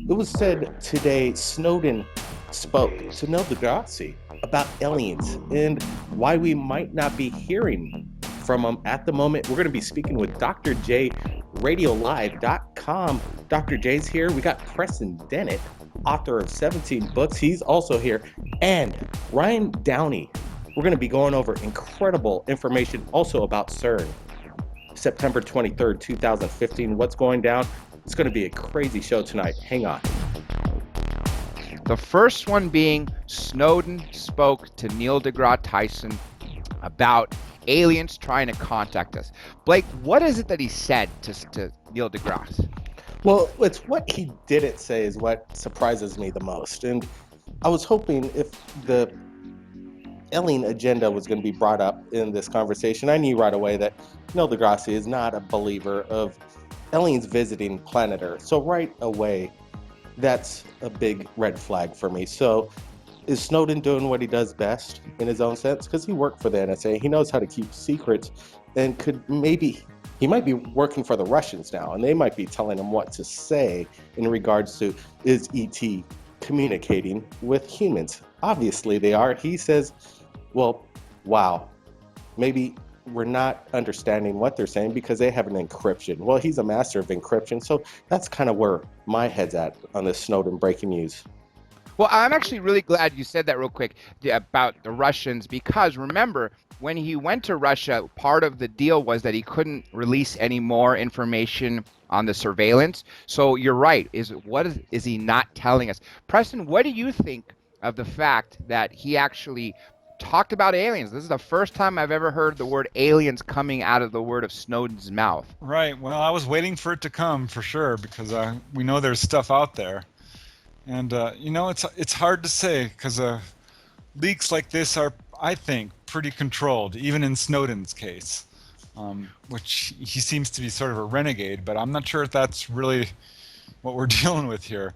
It was said today Snowden spoke to Neil deGrasse about aliens and why we might not be hearing from them at the moment. We're going to be speaking with Dr. J, radiolive.com. Dr. J's here. We got Preston Dennett, author of 17 books. He's also here. And Ryan Downey. We're going to be going over incredible information also about CERN. September 23rd, 2015. What's going down? It's going to be a crazy show tonight. Hang on. The first one being Snowden spoke to Neil deGrasse Tyson about aliens trying to contact us. Blake, what is it that he said to Neil deGrasse? Well, it's what he didn't say is what surprises me the most. And I was hoping if the alien agenda was going to be brought up in this conversation, I knew right away that Neil deGrasse is not a believer of aliens visiting planet Earth. So right away, that's a big red flag for me. So is Snowden doing what he does best in his own sense? Because he worked for the NSA. He knows how to keep secrets and he might be working for the Russians now, and they might be telling him what to say in regards to, is ET communicating with humans? Obviously they are. He says, well, wow, maybe we're not understanding what they're saying because they have an encryption. Well, he's a master of encryption. So that's kind of where my head's at on this Snowden breaking news. Well, I'm actually really glad you said that real quick about the Russians, because remember, when he went to Russia, part of the deal was that he couldn't release any more information on the surveillance. So you're right. What is he not telling us? Preston, what do you think of the fact that he actually talked about aliens? This is the first time I've ever heard the word aliens coming out of the word of Snowden's mouth. Right. Well, I was waiting for it to come for sure, because we know there's stuff out there. And, it's hard to say, because leaks like this are, I think, pretty controlled, even in Snowden's case, which he seems to be sort of a renegade, but I'm not sure if that's really what we're dealing with here.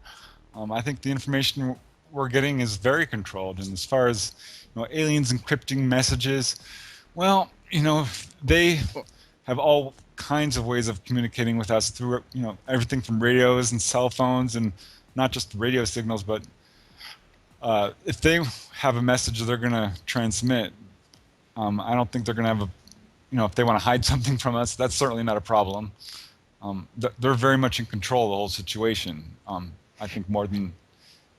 I think the information we're getting is very controlled. And as far as aliens encrypting messages, well, they have all kinds of ways of communicating with us through, everything from radios and cell phones, and not just radio signals, but if they have a message they're going to transmit, I don't think they're going to have if they want to hide something from us, that's certainly not a problem. They're very much in control of the whole situation, I think more than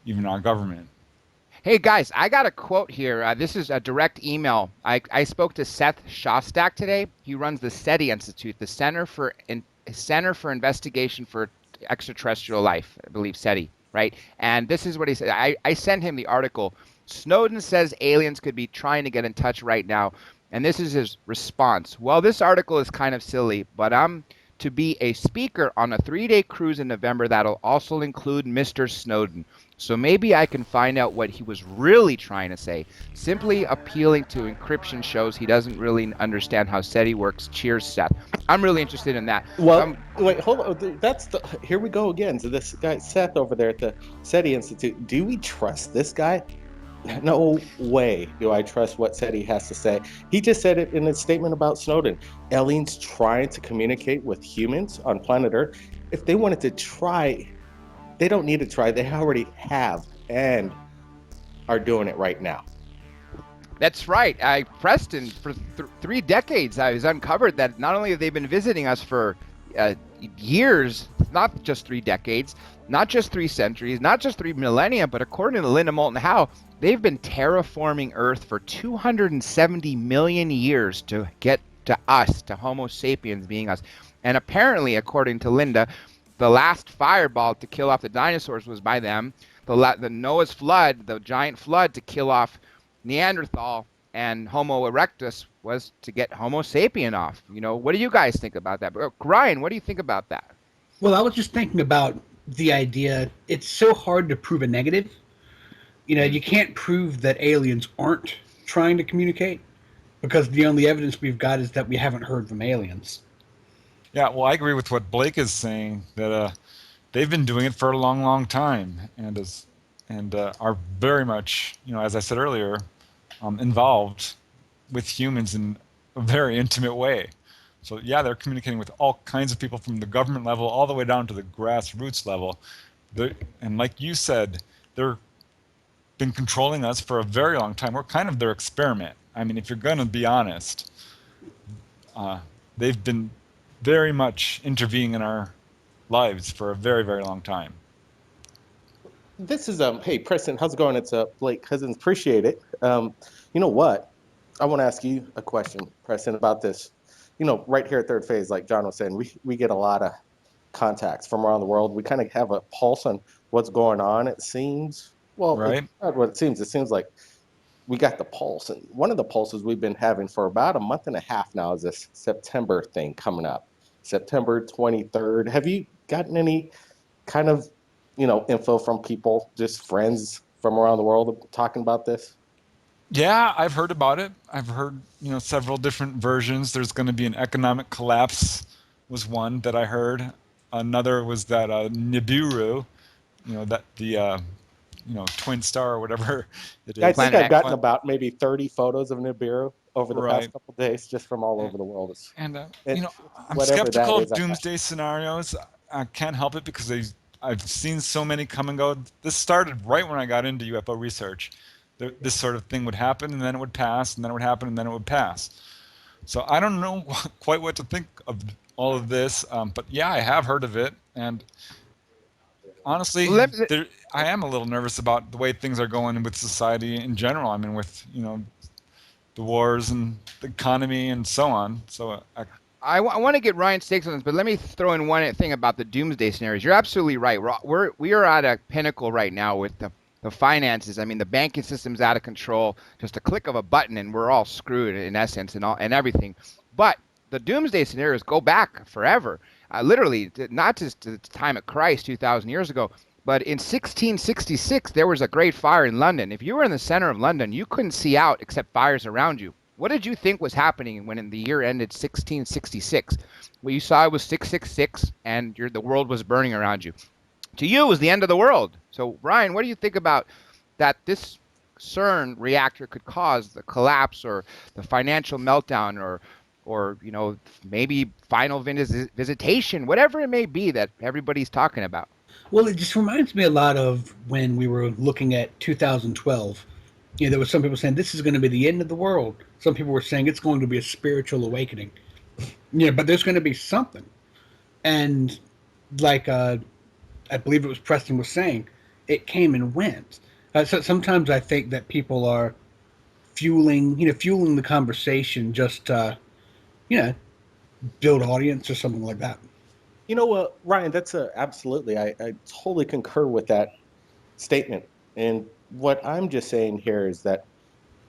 even our government. Hey guys, I got a quote here. This is a direct email. I spoke to Seth Shostak today. He runs the SETI Institute, the Center for Investigation for Extraterrestrial Life, I believe SETI, right? And this is what he said. I sent him the article. Snowden says aliens could be trying to get in touch right now. And this is his response. Well, this article is kind of silly, but I'm to be a speaker on a 3-day cruise in November that'll also include Mr. Snowden. So maybe I can find out what he was really trying to say. Simply appealing to encryption shows he doesn't really understand how SETI works. Cheers, Seth. I'm really interested in that. Well, wait, hold on. Here we go again. So this guy, Seth, over there at the SETI Institute, do we trust this guy? No way do I trust what SETI has to say. He just said it in his statement about Snowden. Aliens trying to communicate with humans on planet Earth. If they wanted to try, they don't need to try. They already have and are doing it right now. That's right. Preston, for 3 decades, I was uncovered that not only have they been visiting us for years, not just 3 decades, not just 3 centuries, not just 3 millennia, but according to Linda Moulton Howe, they've been terraforming Earth for 270 million years to get to us, to Homo sapiens being us. And apparently, according to Linda, the last fireball to kill off the dinosaurs was by them. The Noah's flood, the giant flood to kill off Neanderthal and Homo erectus was to get Homo sapien off. What do you guys think about that? Ryan, what do you think about that? Well, I was just thinking about the idea. It's so hard to prove a negative. You can't prove that aliens aren't trying to communicate, because the only evidence we've got is that we haven't heard from aliens. Yeah, well, I agree with what Blake is saying, that they've been doing it for a long, long time, and are very much, as I said earlier, involved with humans in a very intimate way. So yeah, they're communicating with all kinds of people from the government level all the way down to the grassroots level. And like you said, they're been controlling us for a very long time. We're kind of their experiment. I mean, if you're going to be honest, they've been very much intervening in our lives for a very, very long time. This is hey Preston, how's it going? It's Blake Cousins. Appreciate it. You know what? I want to ask you a question, Preston, about this. You know, right here at Third Phase, like John was saying, we get a lot of contacts from around the world. We kind of have a pulse on what's going on. It seems, well, it's Right? not what it seems. It seems like we got the pulse, and one of the pulses we've been having for about a month and a half now is this September thing coming up, September 23rd. Have you gotten any kind of, you know, info from people, just friends from around the world talking about this? Yeah, I've heard about it. I've heard, several different versions. There's going to be an economic collapse was one that I heard. Another was that Nibiru, that the twin star or whatever it I is. think Planet I've X. gotten about maybe 30 photos of Nibiru over the Right. past couple of days, just from all over the world. And It, I'm whatever that skeptical is, of doomsday scenarios. I can't help it because I've seen so many come and go. This started right when I got into UFO research. This sort of thing would happen, and then it would pass, and then it would happen, and then it would pass. So I don't know quite what to think of all of this, but yeah, I have heard of it, and honestly, Let, I am a little nervous about the way things are going with society in general. I mean, with the wars and the economy and so on. So I want to get Ryan's takes on this, but let me throw in one thing about the doomsday scenarios. You're absolutely right. We are at a pinnacle right now with the finances. I mean, the banking system's out of control. Just a click of a button, and we're all screwed in essence, and everything. But the doomsday scenarios go back forever. Literally, not just to the time of Christ 2,000 years ago, but in 1666 there was a great fire in London. If you were in the center of London, you couldn't see out except fires around you. What did you think was happening when the year ended 1666? What you saw was 666, and the world was burning around you. To you, it was the end of the world. So, Ryan, what do you think about that? This CERN reactor could cause the collapse or the financial meltdown, or maybe final visitation, whatever it may be that everybody's talking about. Well, it just reminds me a lot of when we were looking at 2012. There were some people saying this is going to be the end of the world. Some people were saying it's going to be a spiritual awakening. But there's going to be something. And like I believe it was Preston was saying, it came and went. So sometimes I think that people are fueling the conversation just build audience or something like that. You know what, Ryan, that's absolutely, I totally concur with that statement. And what I'm just saying here is that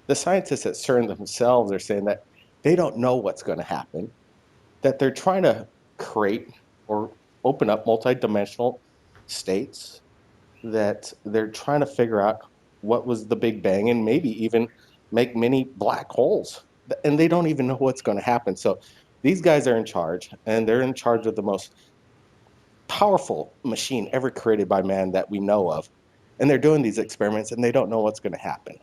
the scientists at CERN themselves are saying that they don't know what's going to happen, that they're trying to create or open up multidimensional states, that they're trying to figure out what was the Big Bang and maybe even make many black holes. And they don't even know what's going to happen. So these guys are in charge, and they're in charge of the most powerful machine ever created by man that we know of. And they're doing these experiments, and they don't know what's going to happen.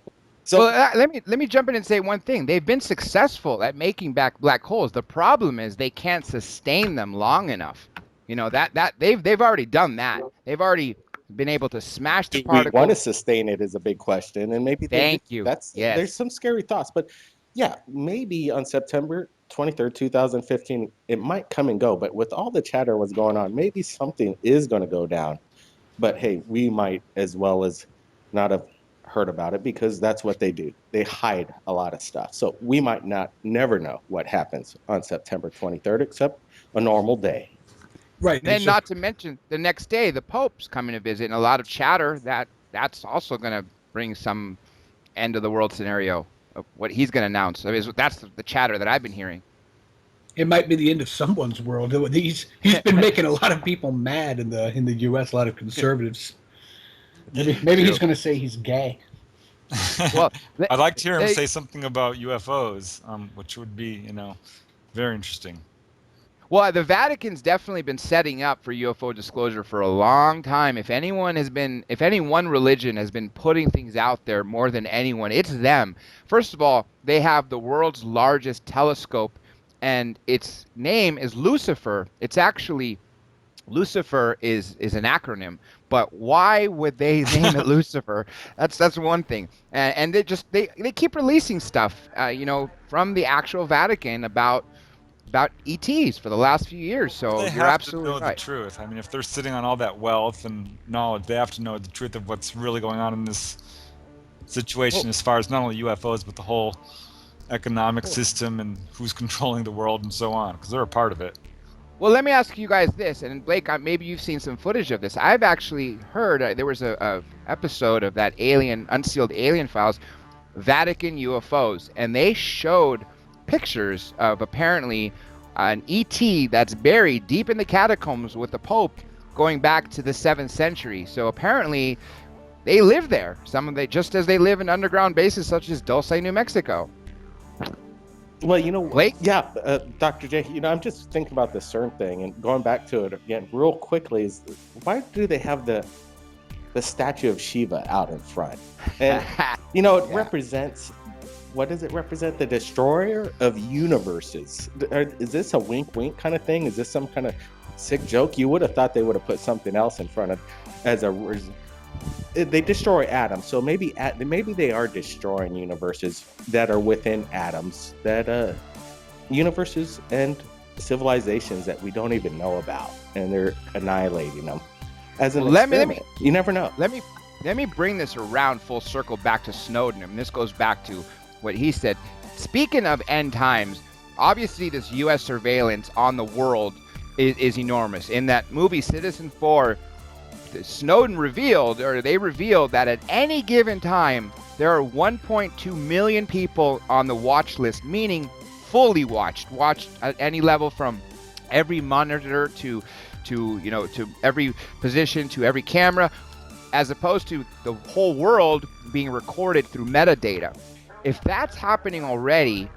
So let me jump in and say one thing. They've been successful at making back black holes. The problem is they can't sustain them long enough. That they've already done that. They've already been able to smash the do we want to particles. sustain it is a big question, and maybe Thank you. There's Yes. some scary thoughts, but yeah, maybe on September 23rd, 2015, it might come and go. But with all the chatter what's going on, maybe something is going to go down. But hey, we might as well as not have heard about it, because that's what they do. They hide a lot of stuff. So we might never know what happens on September 23rd, except a normal day. Right. Then, not to mention, the next day the Pope's coming to visit, and a lot of chatter that's also going to bring some end of the world scenario of what he's going to announce. I mean, that's the chatter that I've been hearing. It might be the end of someone's world. He's been making a lot of people mad in the U.S. A lot of conservatives. Maybe he's going to say he's gay. Well, I'd like to hear him say something about UFOs, which would be, very interesting. Well, the Vatican's definitely been setting up for UFO disclosure for a long time. If any one religion has been putting things out there more than anyone, it's them. First of all, they have the world's largest telescope, and its name is Lucifer. It's actually, Lucifer is an acronym, but why would they name it Lucifer? That's one thing. And they keep releasing stuff, from the actual Vatican about ETs for the last few years. So They you're have to absolutely know the right. truth. I mean, if they're sitting on all that wealth and knowledge, they have to know the truth of what's really going on in this situation, Well, as far as not only UFOs but the whole economic system and who's controlling the world and so on, because they're a part of it. Well, let me ask you guys this, and Blake, maybe you've seen some footage of this. I've actually heard there was a episode of that unsealed alien files, Vatican UFOs, and they showed pictures of apparently an ET that's buried deep in the catacombs with the Pope going back to the 7th century. So apparently they live there. Just as they live in underground bases such as Dulce, New Mexico. Well, Blake? yeah, Dr. J, I'm just thinking about the CERN thing and going back to it again real quickly is why do they have the statue of Shiva out in front? And, it represents, what does it represent? The destroyer of universes. Is this a wink wink kind of thing? Is this some kind of sick joke? You would have thought they would have put something else in front of they destroy atoms, so maybe they are destroying universes that are within atoms, that universes and civilizations that we don't even know about, and they're annihilating them as an experiment. You never know. Let me bring this around full circle back to Snowden, and this goes back to what he said. Speaking of end times, obviously this U.S. surveillance on the world is enormous. In that movie Citizen 4, Snowden revealed that at any given time, there are 1.2 million people on the watch list, meaning fully watched at any level, from every monitor to every position, to every camera, as opposed to the whole world being recorded through metadata. If that's happening already,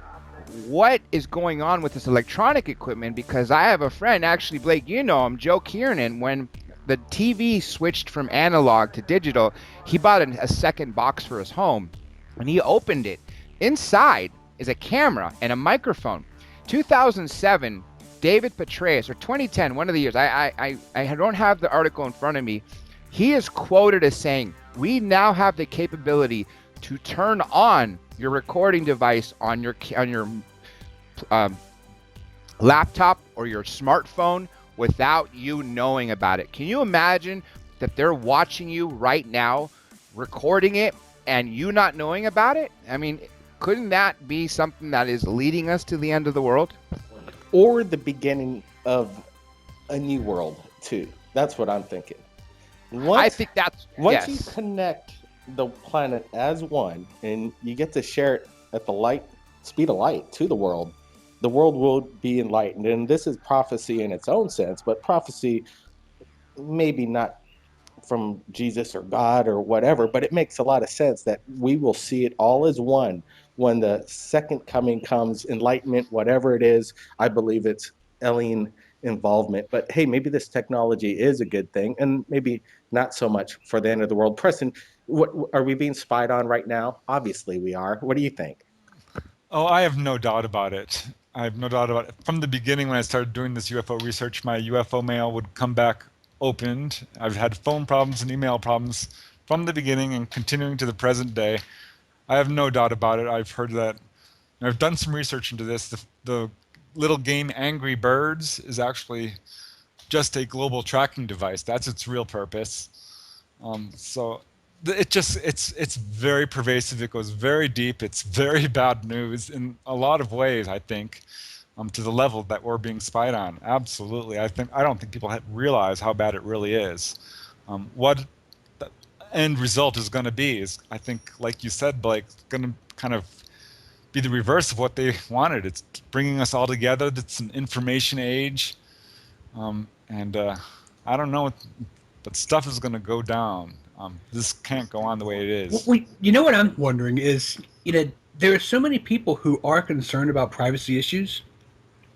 what is going on with this electronic equipment? Because I have a friend, actually, Blake, you know him, Joe Kiernan, when the TV switched from analog to digital, he bought a second box for his home, and he opened it. Inside is a camera and a microphone. 2007, David Petraeus, or 2010, one of the years, I don't have the article in front of me. He is quoted as saying, "We now have the capability to turn on your recording device on your laptop or your smartphone without you knowing about it." Can you imagine that they're watching you right now, recording it, and you not knowing about it? I mean, couldn't that be something that is leading us to the end of the world? Or the beginning of a new world, too. That's what I'm thinking. I think that's... Once you connect the planet as one, and you get to share it at the speed of light to the world will be enlightened. And this is prophecy in its own sense, but prophecy maybe not from Jesus or God or whatever, but it makes a lot of sense that we will see it all as one when the second coming comes, enlightenment, whatever it is. I believe it's alien involvement, but hey, maybe this technology is a good thing, and maybe not so much for the end of the world. Preston, what are we being spied on right now? Obviously we are. What do you think? Oh, I have no doubt about it. From the beginning, when I started doing this UFO research, my UFO mail would come back opened. I've had phone problems and email problems from the beginning and continuing to the present day. I have no doubt about it. I've heard that. And I've done some research into this. The little game Angry Birds is actually just a global tracking device. That's its real purpose. So it's very pervasive. It goes very deep. It's very bad news in a lot of ways, I think, to the level that we're being spied on. Absolutely. I don't think people realize how bad it really is. What the end result is going to be is, I think, like you said, Blake, going to kind of be the reverse of what they wanted. It's bringing us all together. It's an information age. I don't know, but stuff is going to go down. This can't go on the way it is. Well, you know what I'm wondering is, there are so many people who are concerned about privacy issues,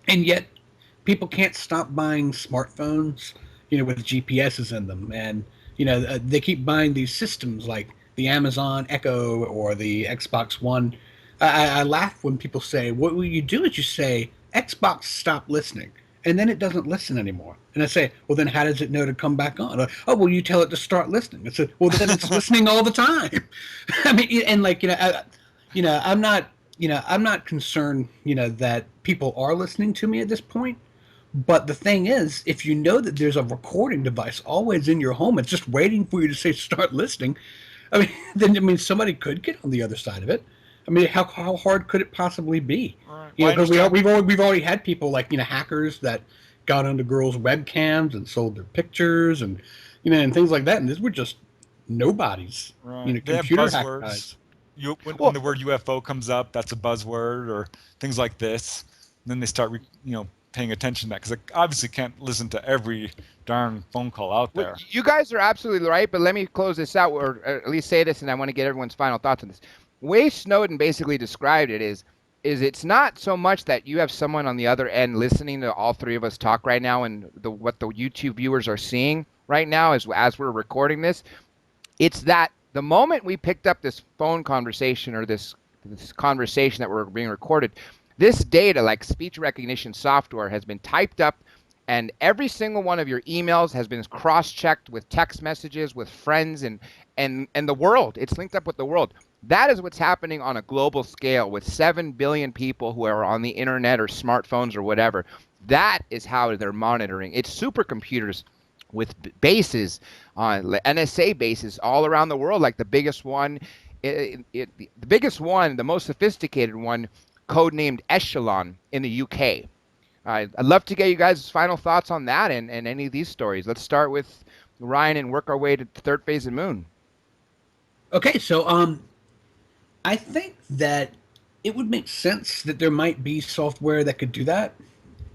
and yet people can't stop buying smartphones, with GPSs in them. And, they keep buying these systems like the Amazon Echo or the Xbox One. I laugh when people say, what you do is you say, Xbox, stop listening. and then it doesn't listen anymore. And I say, well, then how does it know to come back on? Oh, well, you tell it to start listening. I said, well, then it's listening all the time. I mean, and like, I'm not concerned, that people are listening to me at this point. But the thing is, if you know that there's a recording device always in your home, it's just waiting for you to say start listening. Then somebody could get on the other side of it. I mean, how hard could it possibly be? Right. Because we've already had people like hackers that got onto girls' webcams and sold their pictures and and things like that. And these were just nobodies. Right. They have computer hack buzzwords. guys. When the word UFO comes up, that's a buzzword, or things like this. And then they start, paying attention to that, because they obviously can't listen to every darn phone call out there. Well, you guys are absolutely right, but let me close this out, or at least say this, and I want to get everyone's final thoughts on this. Way Snowden basically described it is it's not so much that you have someone on the other end listening to all three of us talk right now, and what the YouTube viewers are seeing right now as we're recording this. It's that the moment we picked up this phone conversation, or this conversation that we're being recorded, this data, like speech recognition software, has been typed up, and every single one of your emails has been cross-checked with text messages, with friends, and the world. It's linked up with the world. That is what's happening on a global scale with 7 billion people who are on the internet or smartphones or whatever. That is how they're monitoring. It's supercomputers with bases, NSA bases all around the world, like the biggest one, the most sophisticated one, codenamed Echelon in the UK. I'd love to get you guys' final thoughts on that and any of these stories. Let's start with Ryan and work our way to the third phase of Moon. Okay, so I think that it would make sense that there might be software that could do that.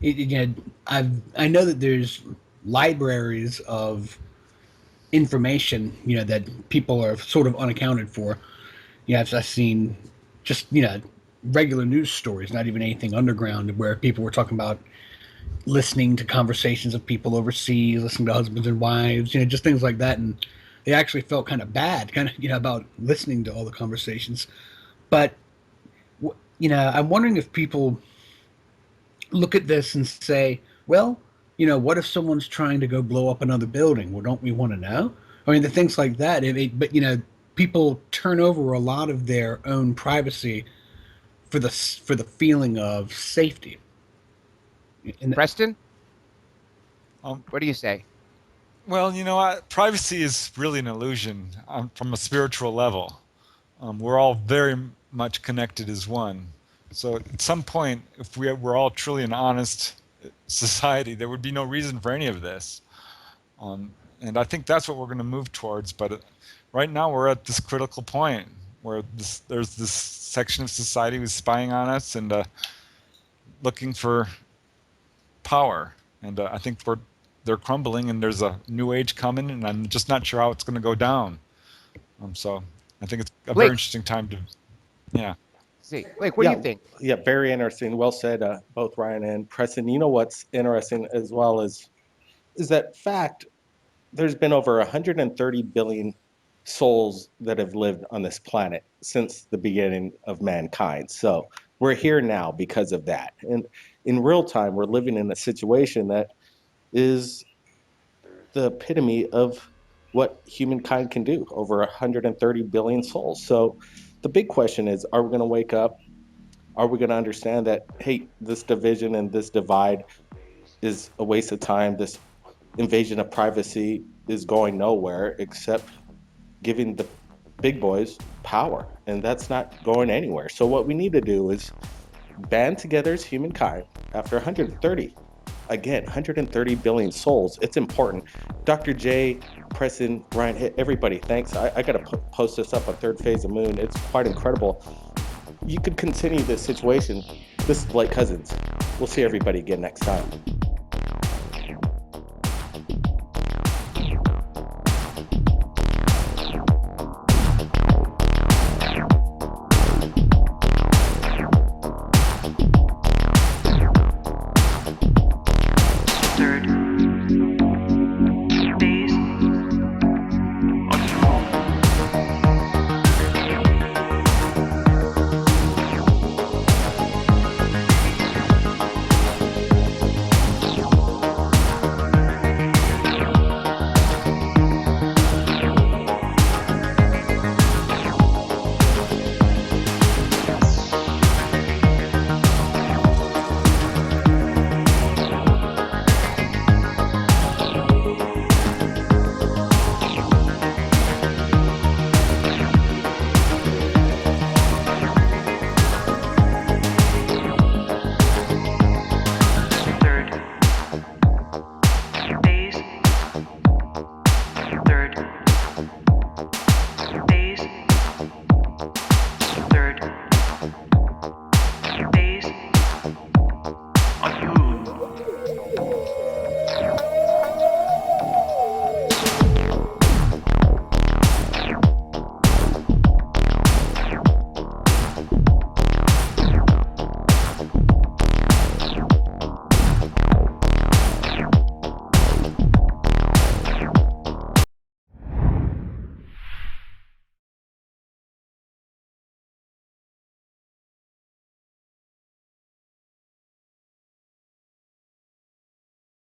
I know that there's libraries of information, that people are sort of unaccounted for. I've seen just regular news stories, not even anything underground, where people were talking about listening to conversations of people overseas, listening to husbands and wives, just things like that, and they actually felt kind of bad, about listening to all the conversations. But I'm wondering if people look at this and say, well, what if someone's trying to go blow up another building? Well, don't we want to know? I mean, the things like that. But people turn over a lot of their own privacy for the feeling of safety. Preston, what do you say? Well, privacy is really an illusion from a spiritual level. We're all very much connected as one. So at some point, if we're all truly an honest society, there would be no reason for any of this. And I think that's what we're going to move towards. But right now, we're at this critical point where there's this section of society who's spying on us and looking for power. And I think they're crumbling, and there's a new age coming, and I'm just not sure how it's going to go down. So I think it's a very interesting time to, See, what do you think? Yeah, very interesting. Well said, both Ryan and Preston. You know what's interesting as well is that fact, there's been over 130 billion souls that have lived on this planet since the beginning of mankind. So we're here now because of that. And in real time, we're living in a situation that is the epitome of what humankind can do, over 130 billion souls. So the big question is, are we going to wake up? Are we going to understand that, hey, this division and this divide is a waste of time? This invasion of privacy is going nowhere except giving the big boys power, and that's not going anywhere. So what we need to do is band together as humankind after 130 billion souls. It's important. Dr. J, Preston, Ryan, everybody, thanks. I got to post this up on Third Phase of Moon. It's quite incredible. You could continue this situation. This is Blake Cousins. We'll see everybody again next time. Are you